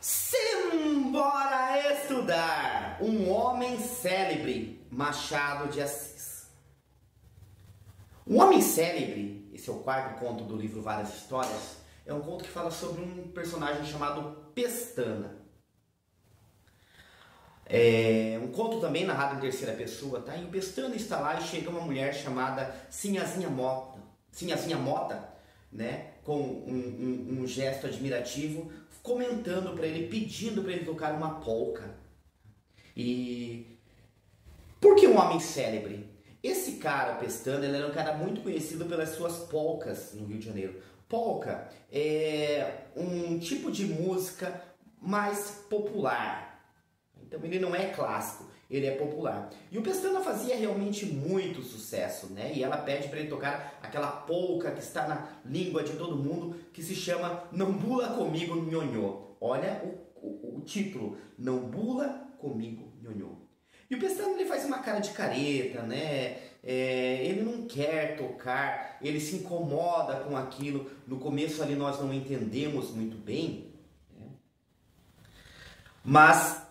Simbora estudar! Um homem célebre, Machado de Assis. Um homem célebre, esse é o quarto conto do livro Várias Histórias, é um conto que fala sobre um personagem chamado Pestana. É um conto também narrado em terceira pessoa, tá? E o Pestana está lá e chega uma mulher chamada Sinhazinha Mota, né? Com um gesto admirativo, comentando para ele, pedindo para ele tocar uma polca. E por que um homem célebre? Esse cara, Pestana, ele era um cara muito conhecido pelas suas polcas no Rio de Janeiro. Polca é um tipo de música mais popular. Então ele não é clássico, ele é popular. E o Pestana fazia realmente muito sucesso, né? E ela pede para ele tocar aquela polca que está na língua de todo mundo, que se chama Não Bula Comigo Nhonhô. Olha o título, Não Bula Comigo Nhonhô. E o Pestana ele faz uma cara de careta, né? Ele não quer tocar, ele se incomoda com aquilo. No começo ali nós não entendemos muito bem, né? Mas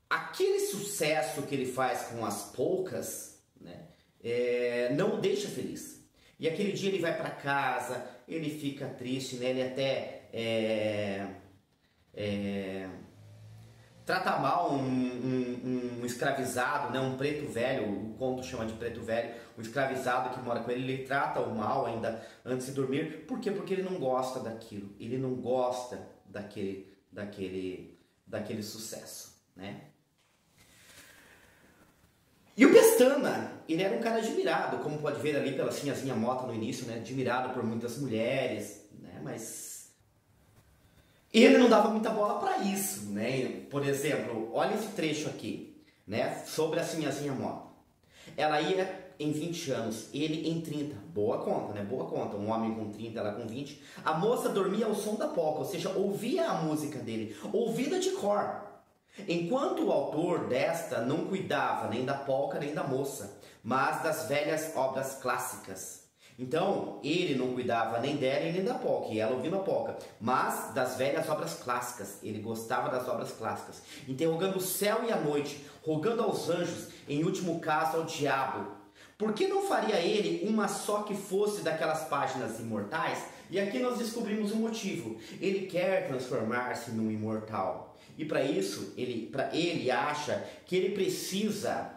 aquele sucesso que ele faz com as polcas, né, não o deixa feliz. E aquele dia ele vai para casa, ele fica triste, né, ele até trata mal um escravizado, né, um preto velho, o conto chama de preto velho, um escravizado que mora com ele, ele trata o mal ainda antes de dormir. Por quê? Porque ele não gosta daquilo, ele não gosta daquele sucesso, né? E o Pestana, ele era um cara admirado, como pode ver ali pela Sinhazinha Mota no início, né? Admirado por muitas mulheres, né? Mas ele não dava muita bola para isso, né? Por exemplo, olha esse trecho aqui, né? Sobre a Sinhazinha Mota. Ela ia em 20 anos, ele em 30. Boa conta, né? Boa conta. Um homem com 30, ela com 20. A moça dormia ao som da polca, ou seja, ouvia a música dele, ouvida de cor. Enquanto o autor desta não cuidava nem da polca nem da moça, mas das velhas obras clássicas. Então, ele não cuidava nem dela e nem da polca, e ela ouvindo a polca, mas das velhas obras clássicas. Ele gostava das obras clássicas, interrogando o céu e a noite, rogando aos anjos, em último caso ao diabo. Por que não faria ele uma só que fosse daquelas páginas imortais? E aqui nós descobrimos o motivo. Ele quer transformar-se num imortal. E para isso, ele acha que ele precisa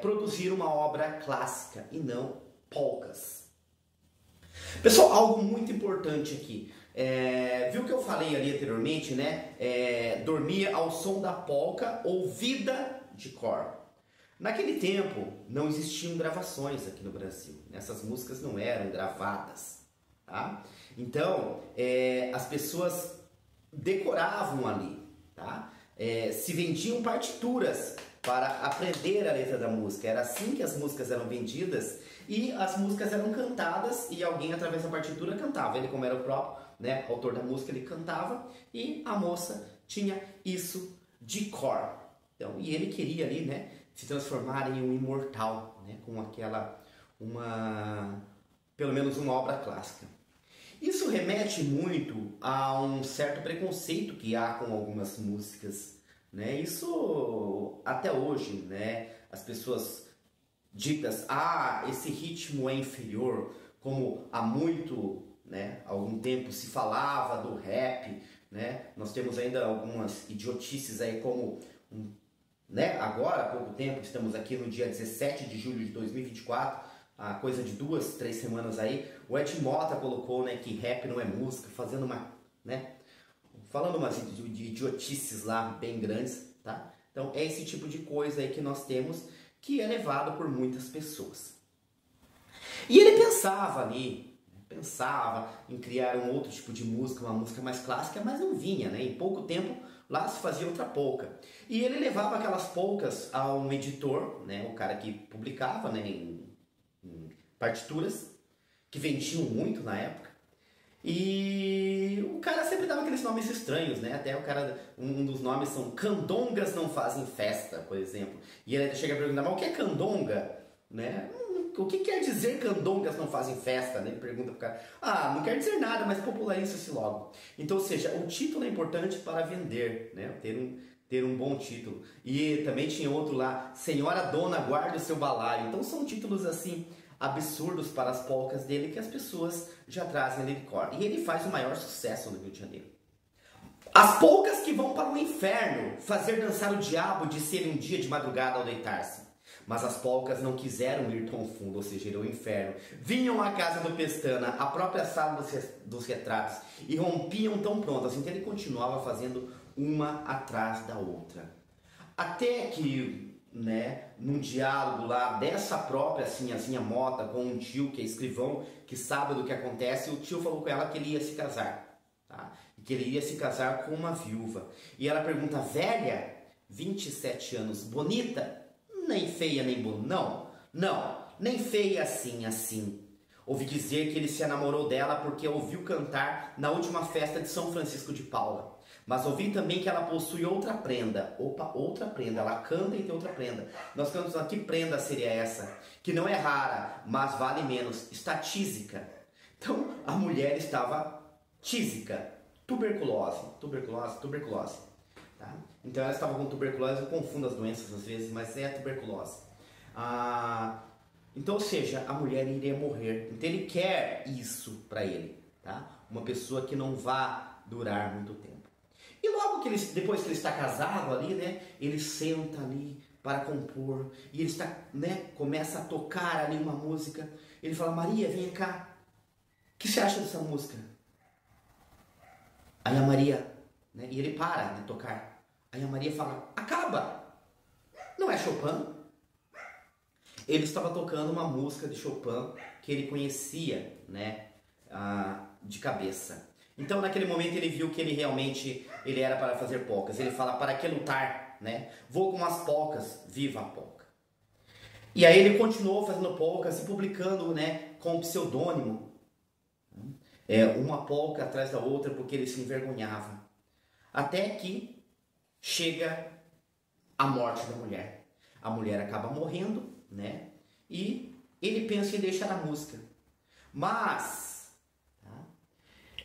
produzir uma obra clássica e não polcas. Pessoal, algo muito importante aqui. Viu que eu falei ali anteriormente, né? Dormir ao som da polca ouvida de cor. Naquele tempo, não existiam gravações aqui no Brasil. Essas músicas não eram gravadas, tá? Então, as pessoas decoravam ali, tá? Se vendiam partituras para aprender a letra da música. Era assim que as músicas eram vendidas e as músicas eram cantadas e alguém através da partitura cantava. Ele, como era o próprio, né, autor da música, ele cantava e a moça tinha isso de cor. Então, e ele queria ali, né, se transformar em um imortal, né, com pelo menos uma obra clássica. Isso remete muito a um certo preconceito que há com algumas músicas, né? Isso até hoje, né? As pessoas ditas, esse ritmo é inferior, como há muito, né, algum tempo se falava do rap, né? Nós temos ainda algumas idiotices aí como, né? Agora, há pouco tempo, estamos aqui no dia 17 de julho de 2024, a coisa de 2, 3 semanas aí, o Ed Mota colocou, né, que rap não é música, falando umas idiotices lá bem grandes, tá? Então é esse tipo de coisa aí que nós temos, que é levado por muitas pessoas. E ele pensava em criar um outro tipo de música, uma música mais clássica, mas não vinha, né? Em pouco tempo lá se fazia outra polca. E ele levava aquelas polcas a um editor, né, o cara que publicava, né, em partituras, que vendiam muito na época. E o cara sempre dava aqueles nomes estranhos, né? Até o cara, um dos nomes são Candongas Não Fazem Festa, por exemplo. E ele chega a perguntar, mas o que é candonga? Né? O que quer dizer candongas não fazem festa? Né? Ele pergunta pro cara. Ah, não quer dizer nada, mas populariza-se logo. Então, ou seja, o título é importante para vender, né? Ter um bom título. E também tinha outro lá, Senhora Dona, guarde o seu balaio. Então são títulos assim, absurdos para as polcas dele que as pessoas já trazem ali de cor. E ele faz o maior sucesso no Rio de Janeiro. As polcas que vão para o inferno, fazer dançar o diabo, disseram um dia de madrugada ao deitar-se. Mas as polcas não quiseram ir tão fundo, ou seja, ir ao inferno. Vinham à casa do Pestana, a própria sala dos retratos, e rompiam tão prontas. Então ele continuava fazendo uma atrás da outra. Até que, né, num diálogo lá dessa própria Sinhazinha Mota com um tio que é escrivão, que sabe do que acontece, o tio falou com ela que ele ia se casar. Tá? E que ele ia se casar com uma viúva. E ela pergunta, velha, 27 anos, bonita? Nem feia, nem bonita. Não, nem feia assim. Ouvi dizer que ele se enamorou dela porque a ouviu cantar na última festa de São Francisco de Paula. Mas ouvi também que ela possui outra prenda. Opa, outra prenda. Ela canta e tem outra prenda. Nós cantamos lá, que prenda seria essa? Que não é rara, mas vale menos. Está tísica. Então, a mulher estava tísica. Tuberculose. Tá? Então ela estava com tuberculose, eu confundo as doenças às vezes, mas é tuberculose. Então, ou seja, a mulher iria morrer. Então ele quer isso para ele, tá? Uma pessoa que não vá durar muito tempo. E logo que depois que ele está casado ali, né? Ele senta ali para compor e ele está, né? Começa a tocar ali uma música. Ele fala, Maria, vem cá. O que você acha dessa música? Aí a Maria, né? E ele para de tocar. Aí a Maria fala, acaba! Não é Chopin? Ele estava tocando uma música de Chopin que ele conhecia, né? De cabeça. Então naquele momento ele viu que ele realmente era para fazer polcas. Ele fala, para que lutar? Né? Vou com as polcas, viva a polca. E aí ele continuou fazendo polcas e publicando, né, com pseudônimo. Uma polca atrás da outra porque ele se envergonhava. Até que chega a morte da mulher. A mulher acaba morrendo, né? E ele pensa em deixar a música. Mas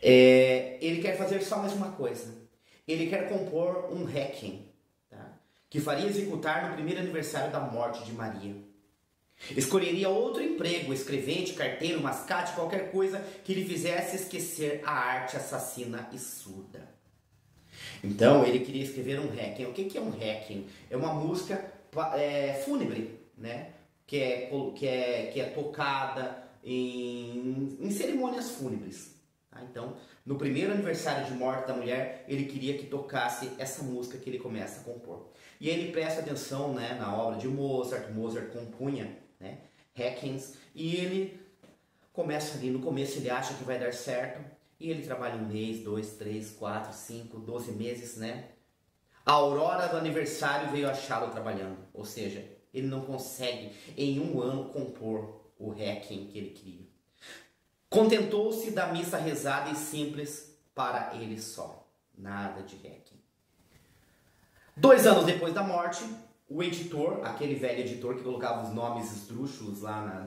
ele quer fazer só mais uma coisa. Ele quer compor um requiem, tá? Que faria executar no primeiro aniversário da morte de Maria. Escolheria outro emprego, escrevente, carteiro, mascate, qualquer coisa que lhe fizesse esquecer a arte assassina e surda. Então ele queria escrever um requiem. O que é um requiem? É uma música fúnebre, né? Que é tocada em cerimônias fúnebres. Tá? Então, no primeiro aniversário de morte da mulher, ele queria que tocasse essa música que ele começa a compor. E aí ele presta atenção, né, na obra de Mozart. Mozart compunha, né, requiems, e ele começa ali, no começo ele acha que vai dar certo, e ele trabalha 1 mês, 2, 3, 4, 5, 12 meses, né? A aurora do aniversário veio achá-lo trabalhando, ou seja, ele não consegue em 1 ano compor o requiem que ele queria. Contentou-se da missa rezada e simples para ele só, nada de requiem. 2 anos depois da morte, o editor, aquele velho editor que colocava os nomes esdrúxulos lá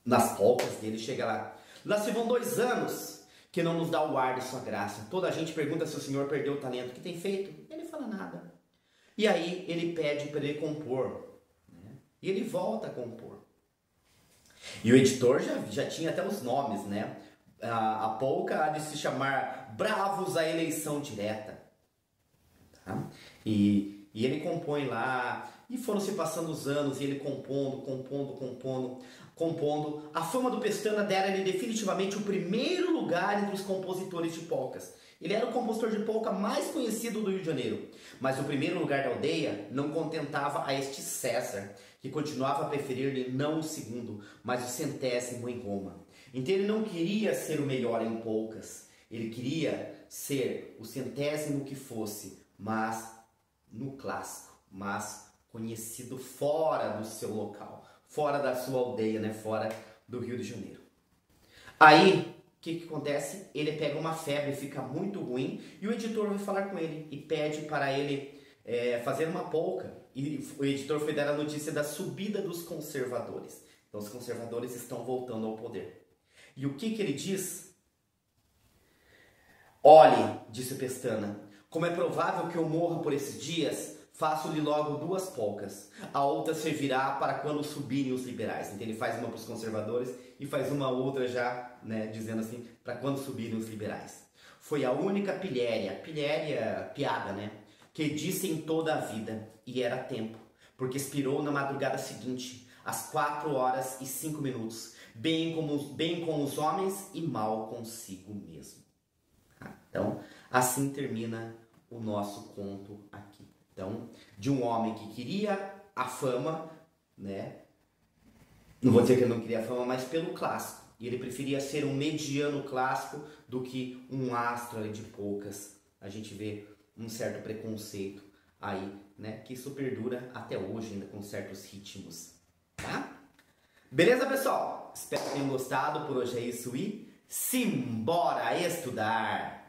nas polcas dele, chega lá. Lá se vão 2 anos que não nos dá o ar de sua graça. Toda a gente pergunta se o senhor perdeu o talento. O que tem feito? Ele fala nada. E aí ele pede para ele compor. Né? E ele volta a compor. E o editor já tinha até os nomes, né? A polca há de se chamar Bravos à Eleição Direta. Tá? E ele compõe lá, e foram se passando os anos, e ele compondo. A fama do Pestana dera-lhe definitivamente o primeiro lugar entre os compositores de polcas. Ele era o compositor de polca mais conhecido do Rio de Janeiro. Mas o primeiro lugar da aldeia não contentava a este César, que continuava a preferir-lhe não o segundo, mas o 100º em Roma. Então ele não queria ser o melhor em polcas, ele queria ser o 100º que fosse, mas no clássico, mas conhecido fora do seu local, fora da sua aldeia, né? Fora do Rio de Janeiro. Aí, o que acontece? Ele pega uma febre, fica muito ruim, e o editor vai falar com ele e pede para ele fazer uma polca, E o editor foi dar a notícia da subida dos conservadores. Então os conservadores estão voltando ao poder. E o que ele diz? Olhe, disse Pestana, como é provável que eu morra por esses dias, faço-lhe logo 2 polcas. A outra servirá para quando subirem os liberais. Então ele faz uma para os conservadores e faz uma outra já, né, dizendo assim, para quando subirem os liberais. Foi a única pilhéria, piada, né, que disse em toda a vida, e era tempo, porque expirou na madrugada seguinte, às 4h05, bem com os homens e mal consigo mesmo. Então, assim termina o nosso conto aqui. Então, de um homem que queria a fama, né? Não vou dizer que ele não queria a fama, mas pelo clássico. E ele preferia ser um mediano clássico do que um astro ali de poucas. A gente vê um certo preconceito aí, né? Que isso perdura até hoje ainda com certos ritmos, tá? Beleza, pessoal? Espero que tenham gostado. Por hoje é isso e simbora estudar!